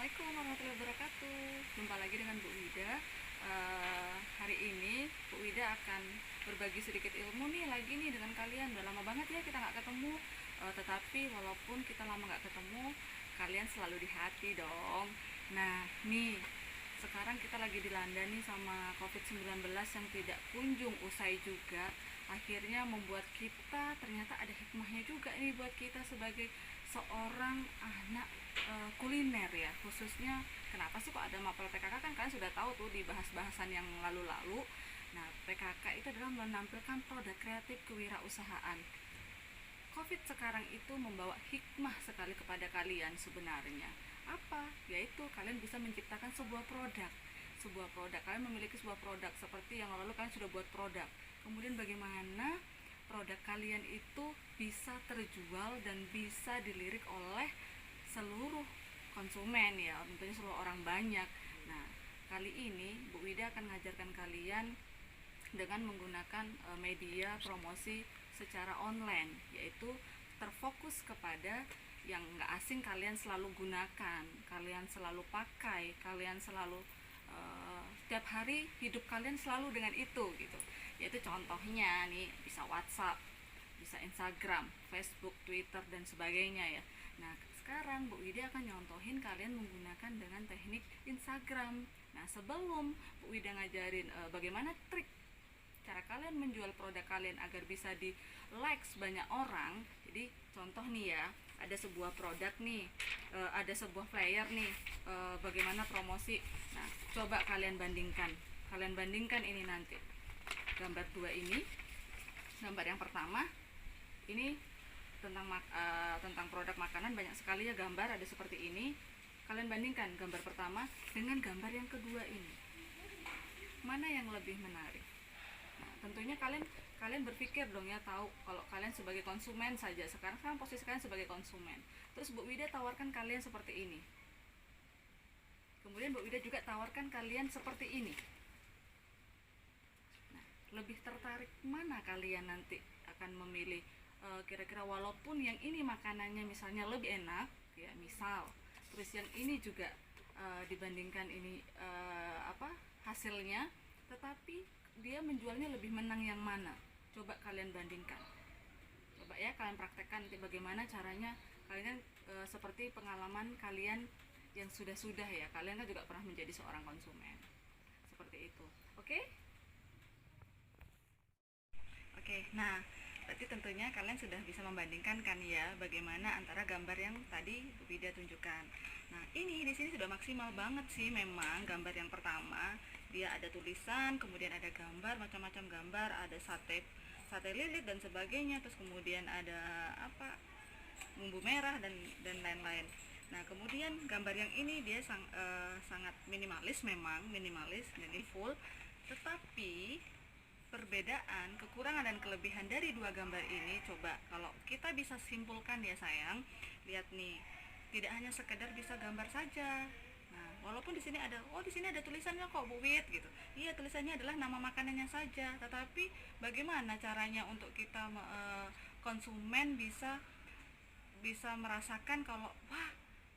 Assalamualaikum warahmatullahi wabarakatuh. Jumpa lagi dengan Bu Wida. Hari ini Bu Wida akan berbagi sedikit ilmu nih lagi nih dengan kalian. Udah lama banget ya kita nggak ketemu. Tetapi walaupun kita lama nggak ketemu, kalian selalu di hati dong. Nah nih, sekarang kita lagi dilanda nih sama COVID-19 yang tidak kunjung usai juga. Akhirnya membuat kita ternyata ada hikmahnya juga nih buat kita sebagai seorang anak kuliner ya, khususnya kenapa sih kok ada mapel PKK, kan kalian sudah tahu tuh di bahas-bahasan yang lalu-lalu. Nah, PKK itu adalah menampilkan produk kreatif kewirausahaan. Covid sekarang itu membawa hikmah sekali kepada kalian sebenarnya. Apa? Yaitu kalian bisa menciptakan sebuah produk. Sebuah produk, kalian memiliki sebuah produk seperti yang lalu kalian sudah buat produk. Kemudian bagaimana produk kalian itu bisa terjual dan bisa dilirik oleh seluruh konsumen ya, tentunya seluruh orang banyak. Nah, kali ini Bu Wida akan mengajarkan kalian dengan menggunakan media promosi secara online, yaitu terfokus kepada yang nggak asing kalian selalu gunakan, kalian selalu pakai, kalian selalu setiap hari hidup kalian selalu dengan itu gitu. Yaitu contohnya nih bisa WhatsApp, bisa Instagram, Facebook, Twitter dan sebagainya ya. Nah, sekarang Bu Wida akan nyontohin kalian menggunakan dengan teknik Instagram. Nah, sebelum Bu Wida ngajarin bagaimana trik cara kalian menjual produk kalian agar bisa di likes banyak orang. Jadi contoh nih ya, ada sebuah produk nih, ada sebuah flyer nih, bagaimana promosi. Nah, coba kalian bandingkan ini nanti gambar dua ini. Gambar yang pertama ini tentang produk makanan, banyak sekali ya gambar, ada seperti ini. Kalian bandingkan gambar pertama dengan gambar yang kedua ini, mana yang lebih menarik? Nah, tentunya kalian berpikir dong ya, tahu kalau kalian sebagai konsumen saja. Sekarang posisi kalian sebagai konsumen, terus Bu Wida tawarkan kalian seperti ini, kemudian Bu Wida juga tawarkan kalian seperti ini. Nah, lebih tertarik mana kalian nanti akan memilih? Kira-kira walaupun yang ini makanannya misalnya lebih enak ya, misal, terus yang ini juga dibandingkan ini hasilnya, tetapi dia menjualnya lebih menang yang mana? Coba kalian bandingkan. Coba ya kalian praktekkan nanti bagaimana caranya. Kalian seperti pengalaman kalian yang sudah ya, kalian kan juga pernah menjadi seorang konsumen seperti itu. Oke? Nah, berarti tentunya kalian sudah bisa membandingkan kan ya, bagaimana antara gambar yang tadi Bu Wida tunjukkan. Nah, ini di sini sudah maksimal banget sih memang. Gambar yang pertama dia ada tulisan, kemudian ada gambar, macam-macam gambar, ada sate lilit dan sebagainya, terus kemudian ada bumbu merah dan lain-lain. Nah, kemudian gambar yang ini dia sangat minimalis, memang minimalis dan ini full, tetapi perbedaan, kekurangan dan kelebihan dari dua gambar ini, coba kalau kita bisa simpulkan ya sayang, lihat nih, tidak hanya sekedar bisa gambar saja. Nah, walaupun di sini ada tulisannya kok Bu Wid gitu. Iya, tulisannya adalah nama makanannya saja, tetapi bagaimana caranya untuk kita konsumen bisa merasakan kalau wah,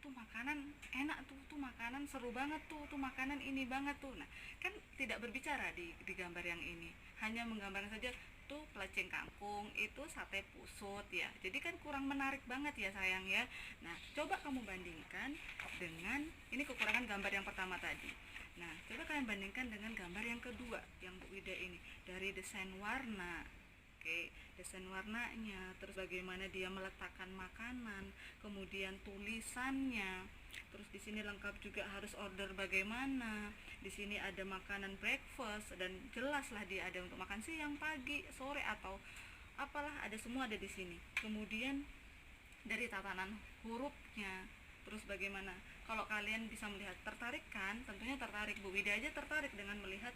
tuh makanan enak, tuh makanan seru banget, tuh makanan ini banget tuh. Nah, kan tidak berbicara di gambar yang ini, hanya menggambarkan saja tuh pelaceng kangkung, itu sate pusut ya. Jadi kan kurang menarik banget ya sayang ya. Nah, coba kamu bandingkan dengan ini, kekurangan gambar yang pertama tadi. Nah, coba kalian bandingkan dengan gambar yang kedua yang Bu Wida ini, dari desain warna. Oke, desain warnanya, terus bagaimana dia meletakkan makanan, kemudian tulisannya, terus di sini lengkap juga harus order bagaimana. Di sini ada makanan breakfast dan jelaslah dia ada untuk makan siang, pagi, sore atau apalah, ada semua ada di sini. Kemudian dari tatanan hurufnya, terus bagaimana, kalau kalian bisa melihat, tertarik kan? Tentunya tertarik. Bu Wida aja tertarik dengan melihat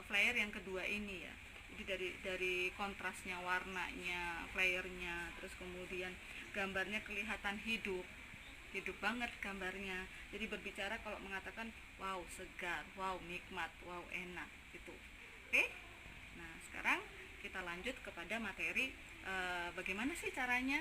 flyer yang kedua ini ya. Jadi dari kontrasnya, warnanya, flyernya, terus kemudian gambarnya kelihatan hidup banget gambarnya. Jadi berbicara kalau mengatakan wow segar, wow nikmat, wow enak gitu. Oke? Nah, sekarang kita lanjut kepada materi, bagaimana sih caranya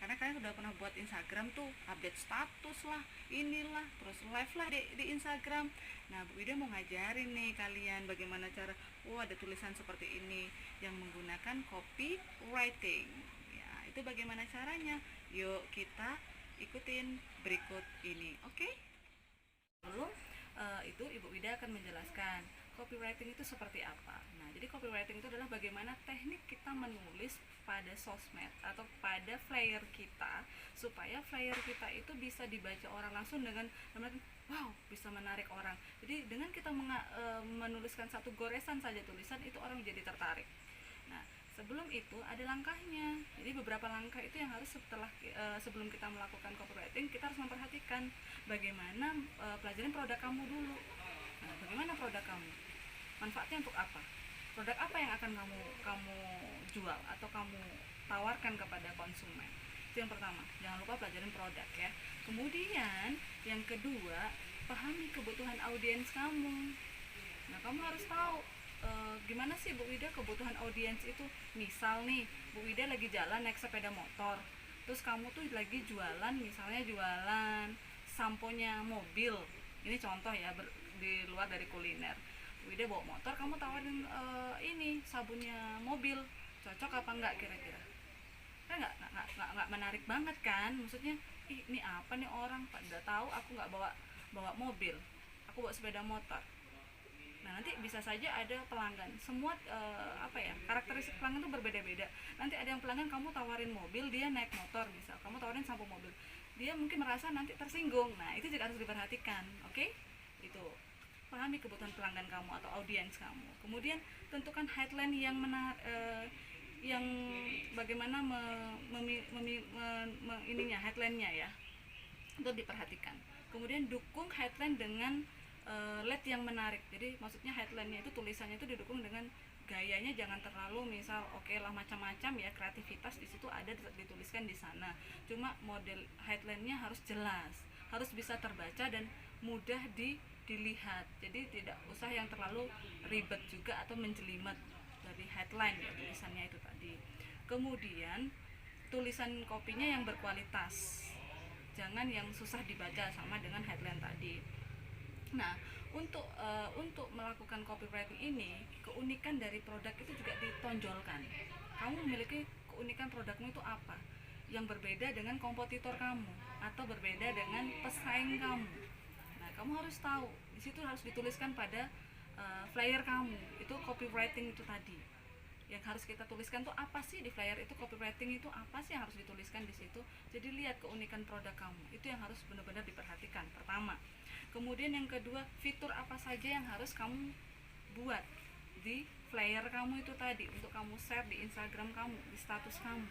karena kalian udah pernah buat Instagram tuh, update status lah, inilah, terus live lah di Instagram. Nah, Bu Ida mau ngajarin nih kalian bagaimana cara, ada tulisan seperti ini yang menggunakan copywriting. Ya, itu bagaimana caranya? Yuk kita ikutin berikut ini, oke? Belum itu Ibu Ida akan menjelaskan copywriting itu seperti apa. Nah, jadi copywriting itu adalah bagaimana teknik kita menulis pada sosmed atau pada flyer kita supaya flyer kita itu bisa dibaca orang langsung dengan wow, bisa menarik orang. Jadi dengan kita menuliskan satu goresan saja tulisan itu orang jadi tertarik. Nah, sebelum itu ada langkahnya. Jadi beberapa langkah itu yang harus sebelum kita melakukan copywriting, kita harus memperhatikan bagaimana pelajarin produk kamu dulu. Nah, bagaimana produk kamu? Manfaatnya untuk apa? Produk apa yang akan kamu jual atau kamu tawarkan kepada konsumen? Itu yang pertama. Jangan lupa pelajarin produk ya. Kemudian yang kedua, pahami kebutuhan audiens kamu. Nah, kamu harus tahu gimana sih Bu Ida kebutuhan audiens itu. Misal nih, Bu Ida lagi jalan naik sepeda motor, terus kamu tuh lagi jualan, misalnya jualan samponya mobil. Ini contoh ya, di luar dari kuliner. Bu Ida bawa motor, kamu tawarin ini sabunnya mobil, cocok apa enggak kira-kira? Kan nggak menarik banget kan? Maksudnya, ini apa nih orang pada tahu aku nggak bawa mobil, aku bawa sepeda motor. Nah, nanti bisa saja ada pelanggan. Semua karakteristik pelanggan itu berbeda-beda. Nanti ada yang pelanggan kamu tawarin mobil, dia naik motor, misal kamu tawarin sampo mobil, dia mungkin merasa nanti tersinggung. Nah, itu juga harus diperhatikan, oke? Itu pahami kebutuhan pelanggan kamu atau audiens kamu. Kemudian tentukan headline yang yang bagaimana ininya headline-nya ya, itu diperhatikan. Kemudian dukung headline dengan lead yang menarik. Jadi maksudnya headline-nya itu tulisannya itu didukung dengan gayanya, jangan terlalu misal lah macam-macam ya, kreativitas di situ ada dituliskan di sana. Cuma model headline-nya harus jelas, harus bisa terbaca dan mudah dilihat. Jadi tidak usah yang terlalu ribet juga atau menjelimet dari headline ya, tulisannya itu tadi. Kemudian tulisan kopinya yang berkualitas, jangan yang susah dibaca sama dengan headline tadi. Nah, untuk melakukan copywriting ini, keunikan dari produk itu juga ditonjolkan. Kamu memiliki keunikan produkmu itu apa yang berbeda dengan kompetitor kamu atau berbeda dengan pesaing kamu. Nah, kamu harus tahu. Di situ harus dituliskan pada flyer kamu. Itu copywriting itu tadi. Yang harus kita tuliskan tuh apa sih di flyer itu, copywriting itu apa sih yang harus dituliskan di situ. Jadi lihat keunikan produk kamu. Itu yang harus benar-benar diperhatikan. Pertama. Kemudian yang kedua, fitur apa saja yang harus kamu buat di flyer kamu itu tadi untuk kamu share di Instagram kamu, di status kamu.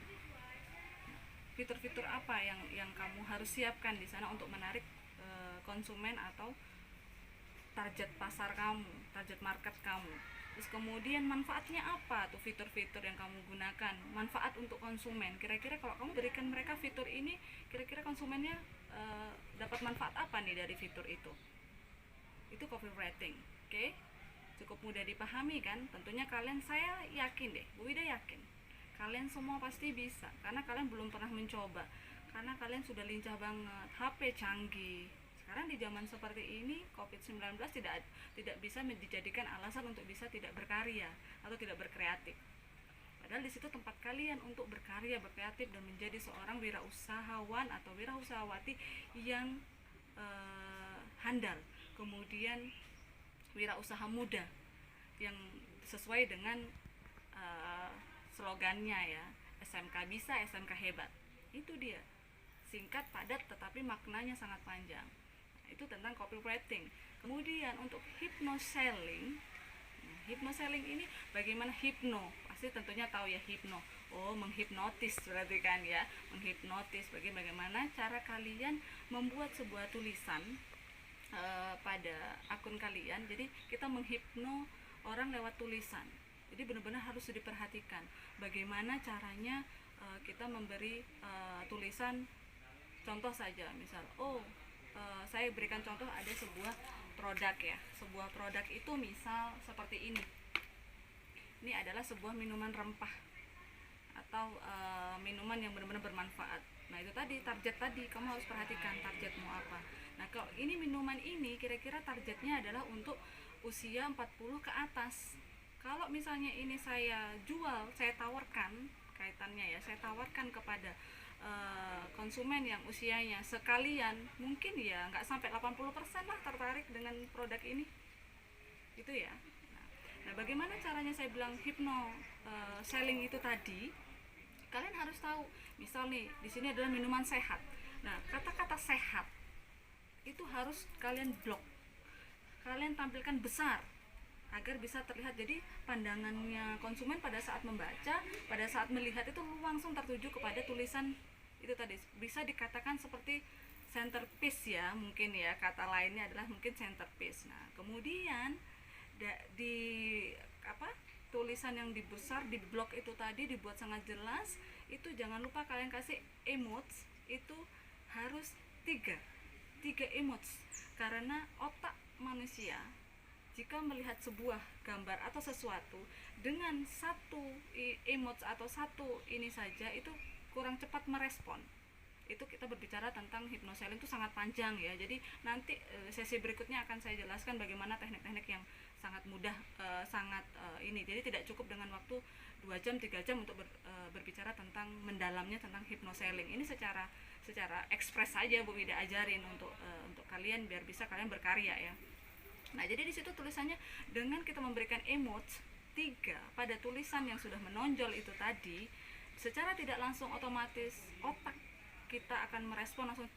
Fitur-fitur apa yang kamu harus siapkan di sana untuk menarik konsumen atau target pasar kamu, target market kamu. Terus kemudian manfaatnya apa tuh fitur-fitur yang kamu gunakan, manfaat untuk konsumen. Kira-kira kalau kamu berikan mereka fitur ini, kira-kira konsumennya dapat manfaat apa nih dari fitur itu. Itu copywriting, oke? Cukup mudah dipahami kan? Tentunya saya yakin deh, Bu Ida yakin kalian semua pasti bisa, karena kalian belum pernah mencoba, karena kalian sudah lincah banget, HP canggih. Sekarang di zaman seperti ini, COVID-19 tidak bisa dijadikan alasan untuk bisa tidak berkarya atau tidak berkreatif. Padahal di situ tempat kalian untuk berkarya, berkreatif dan menjadi seorang wirausahawan atau wirausahawati yang handal. Kemudian wirausaha muda yang sesuai dengan slogannya ya, SMK bisa, SMK hebat. Itu dia. Singkat, padat, tetapi maknanya sangat panjang. Itu tentang copywriting. Kemudian untuk hypnoselling, hypnoselling ini bagaimana hipno, pasti tentunya tahu ya hipno, menghipnotis berarti kan ya, menghipnotis. Bagaimana cara kalian membuat sebuah tulisan pada akun kalian. Jadi kita menghipno orang lewat tulisan. Jadi benar-benar harus diperhatikan bagaimana caranya kita memberi tulisan. Contoh saja, misal saya berikan contoh, ada sebuah produk ya, sebuah produk itu misal seperti ini adalah sebuah minuman rempah. atau minuman yang benar-benar bermanfaat. Nah itu tadi target tadi, kamu harus perhatikan targetmu apa. Nah kalau ini minuman ini kira-kira targetnya adalah untuk usia 40 ke atas. Kalau misalnya ini saya jual, saya tawarkan, kaitannya ya, saya tawarkan kepada konsumen yang usianya sekalian, mungkin ya nggak sampai 80% lah tertarik dengan produk ini, itu ya. Nah bagaimana caranya saya bilang selling itu tadi? Kalian harus tahu, misal nih di sini adalah minuman sehat. Nah kata-kata sehat itu harus kalian blok, kalian tampilkan besar agar bisa terlihat. Jadi pandangannya konsumen pada saat membaca, pada saat melihat itu langsung tertuju kepada tulisan itu tadi. Bisa dikatakan seperti centerpiece ya, mungkin ya, kata lainnya adalah mungkin centerpiece. Nah kemudian di tulisan yang dibesar di blok itu tadi dibuat sangat jelas. Itu jangan lupa kalian kasih emotes, itu harus tiga emotes, karena otak manusia jika melihat sebuah gambar atau sesuatu dengan satu emotes atau satu ini saja itu kurang cepat merespon. Itu kita berbicara tentang hypnoselling itu sangat panjang ya. Jadi nanti sesi berikutnya akan saya jelaskan bagaimana teknik-teknik yang sangat mudah, ini. Jadi tidak cukup dengan waktu 2 jam 3 jam untuk berbicara tentang mendalamnya tentang hypnoselling. Ini secara ekspres saja Bu Wida ajarin untuk kalian biar bisa kalian berkarya ya. Nah, jadi di situ tulisannya dengan kita memberikan emotes 3 pada tulisan yang sudah menonjol itu tadi, secara tidak langsung otomatis otak kita akan merespon langsung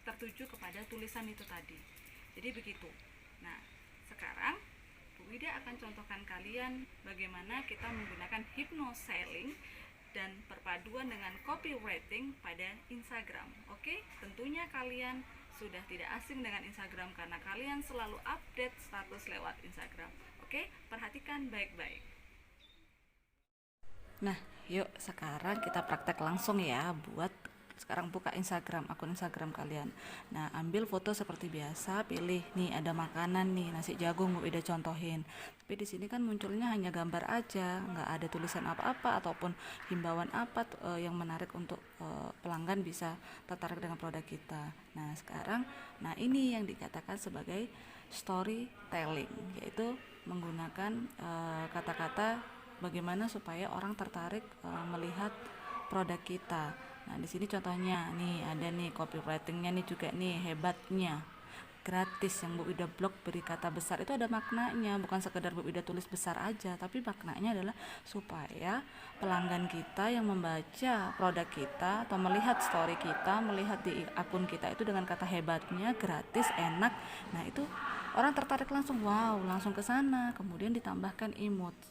tertuju kepada tulisan itu tadi. Jadi begitu. Nah, sekarang Bu Wida akan contohkan kalian bagaimana kita menggunakan hypnoselling dan perpaduan dengan copywriting pada Instagram. Oke, tentunya kalian sudah tidak asing dengan Instagram karena kalian selalu update status lewat Instagram. Oke, perhatikan baik-baik. Nah, yuk sekarang kita praktek langsung ya. Sekarang buka akun Instagram kalian. Nah, ambil foto seperti biasa, pilih nih ada makanan nih, nasi jagung Bu Wida contohin. Tapi di sini kan munculnya hanya gambar aja, nggak ada tulisan apa-apa ataupun himbauan apa yang menarik untuk pelanggan bisa tertarik dengan produk kita. Nah, sekarang ini yang dikatakan sebagai storytelling, yaitu menggunakan kata-kata bagaimana supaya orang tertarik melihat produk kita. Nah, di sini contohnya nih ada nih copywritingnya nih juga nih hebatnya. Gratis yang Bu Wida blog beri kata besar itu ada maknanya, bukan sekedar Bu Wida tulis besar aja, tapi maknanya adalah supaya pelanggan kita yang membaca produk kita atau melihat story kita, melihat di akun kita itu dengan kata hebatnya, gratis, enak. Nah, itu orang tertarik langsung, wow, langsung ke sana. Kemudian ditambahkan emotes.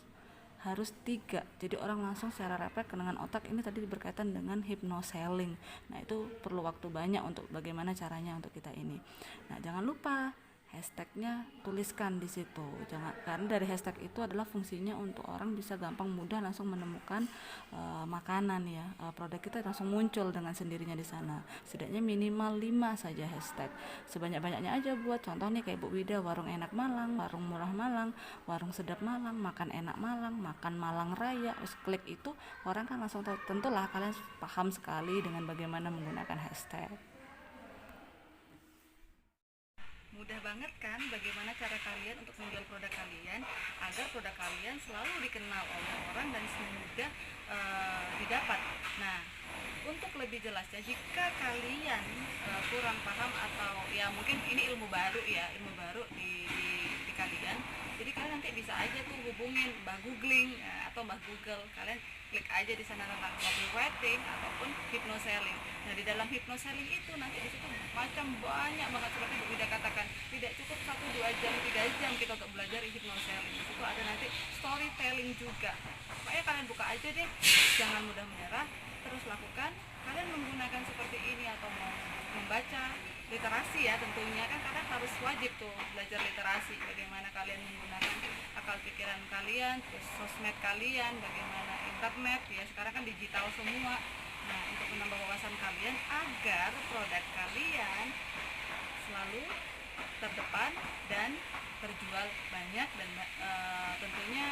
Harus 3, jadi orang langsung secara refleks dengan otak ini tadi berkaitan dengan hypnoselling. Nah, itu perlu waktu banyak untuk bagaimana caranya untuk kita ini. Nah, jangan lupa hashtagnya tuliskan di situ. Karena dari hashtag itu adalah fungsinya untuk orang bisa gampang mudah langsung menemukan makanan ya, produk kita langsung muncul dengan sendirinya di sana. Setidaknya minimal 5 saja hashtag. Sebanyak-banyaknya aja buat contoh nih kayak Bu Wida, warung enak Malang, warung murah Malang, warung sedap Malang, makan enak Malang, makan Malang Raya. Terus klik itu orang kan langsung tahu. Tentulah kalian paham sekali dengan bagaimana menggunakan hashtag. Mudah banget kan bagaimana cara kalian untuk menjual produk kalian agar produk kalian selalu dikenal oleh orang dan semudah didapat. Nah, untuk lebih jelasnya, jika kalian kurang paham atau ya mungkin ini ilmu baru di kalian, jadi kalian nanti bisa aja tuh hubungin Mbah Googling atau Mbah Google. Kalian klik aja di sana tentang copywriting ataupun hypnoselling. Nah, di dalam hypnoselling itu nanti di situ macam banyak banget seperti Bu Wida katakan, tidak cukup 1-2 jam 3 jam kita untuk belajar hypnoselling. Di situ ada nanti storytelling juga. Pokoknya kalian buka aja deh, jangan mudah menyerah, terus lakukan. Kalian menggunakan seperti ini atau mau membaca literasi ya, tentunya kan kalian harus wajib tuh belajar literasi, bagaimana kalian menggunakan akal pikiran kalian, terus sosmed kalian, bagaimana internet ya, sekarang kan digital semua. Nah, untuk menambah wawasan kalian agar produk kalian selalu terdepan dan terjual banyak dan tentunya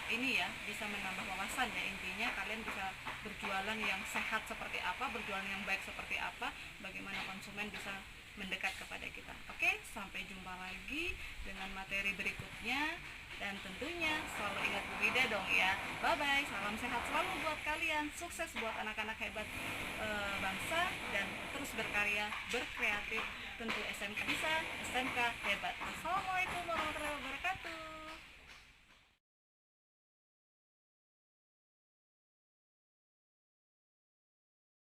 ini ya, bisa menambah wawasan ya. Intinya kalian bisa berjualan yang sehat seperti apa, berjualan yang baik seperti apa, bagaimana konsumen bisa mendekat kepada kita. Oke, sampai jumpa lagi dengan materi berikutnya. Dan tentunya selalu ingat Bu Wida dong ya. Bye bye, salam sehat selalu buat kalian, sukses buat anak-anak hebat bangsa, dan terus berkarya, berkreatif. Tentu SMK bisa, SMK hebat. Assalamualaikum warahmatullahi wabarakatuh.